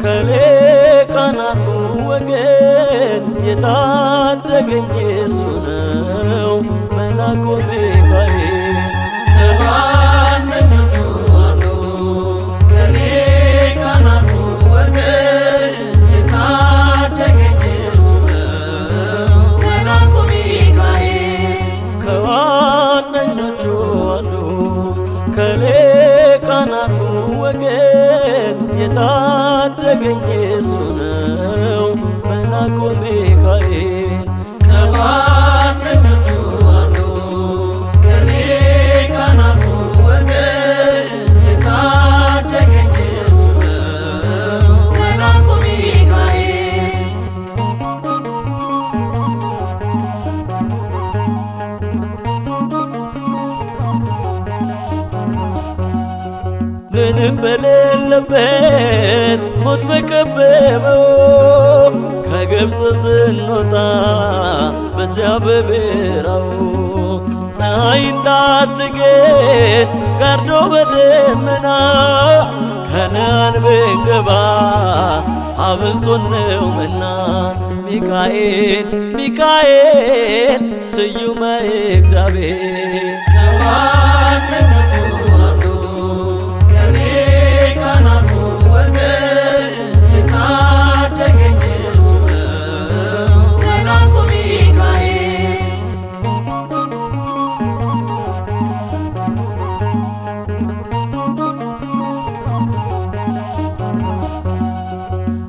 ከሊቃናቱ ወገን የታደገኝ እሱ ነው መልአኩ ሚካኤል። ከዋነኞቹ አንዱ ከሊቃናቱ ወገን የታደገኝ እሱ ነው መልአኩ ሚካኤል። ከዋነኞቹ አንዱ ከሊቃናቱ ወገን የታደገኝ እሱ ነው መልአኩ ሚካኤል። ከዋነኞቹ አንዱ ከሊቃናቱ ወገን የታደገኝ እሱ ነው መልአኩ ሚካኤል። ምንም በሌለበት ሞት በከበበው ከግብፅ ስንወጣ በዚያ በበረሃው ፀሐይ እንዳትገኝ ጋርዶ በደመና ከነዓን ብንገባ አብልጦን ነውና ሚካኤል ሚካኤል ስዩመ እግዚአብሔር። ከዋነኞቹ አንዱ ከሊቃናቱ ወገን የታደገኝ እሱ ነው መልአኩ ሚካኤል።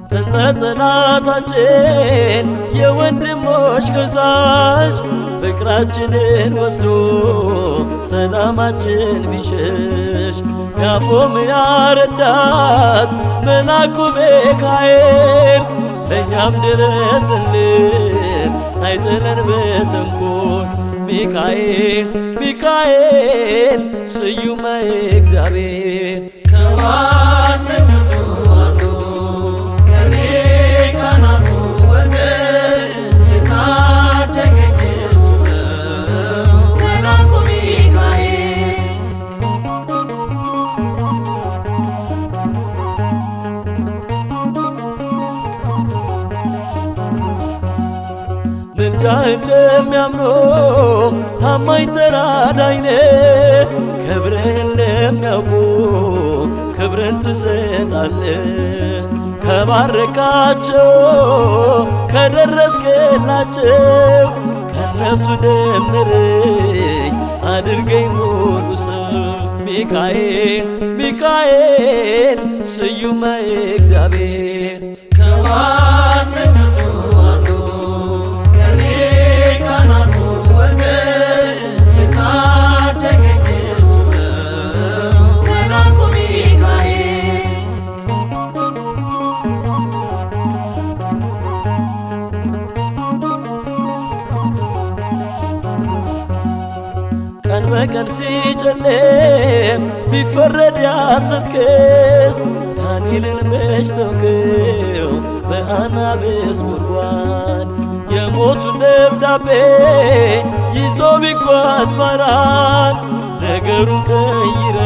ጥንተ ጠላታችን የወንድሞች ከሳሽ ፍቅራችንን ወስዶ ሰላማችን ቢሸሽ ያፎምያ ረዳት መልአኩ ሚካኤል ለእኛም ድረስልን ሳይጥለን በተንኮል ሚካኤል ሚካኤል ስዩመ እግዚአብሔር። ከዋነኞቹ አንዱ ከሊቃናቱ ወገን የታደገኝ እሱ ነው መልአኩ ሚካኤል። ምልጃህን ለሚያምኑ ታማኝ ተራዳኝ ነህ። ክብርህን ለሚያውቁ ክብርን ትሰጣለህ። ከባረካቸው ከደረስክላቸው ከነሱ ደምረኝ አድርገኝ ሙሉ ሰው ሚካኤል ሚካኤል ስዩመ እግዚአብሔር። ከዋነኞቹ አንዱ ከሊቃናቱ ወገን የታደገኝ እሱ ነው መልአኩ ሚካኤል። ቀን በቀን ሲጨልም ቢፈረድ ያሰት ክስ ዳንኤልን መች ተውከው በአናብስት ጉድጓድ የሞቱን ደብዳቤ ይዞ ቢጓዝ ማራን ነገሩን ቀይረ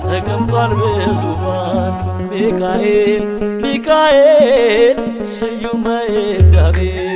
ተቀምጧል በዙፋን ሚካኤል ሚካኤል ስዩመ እግዚአብሔር።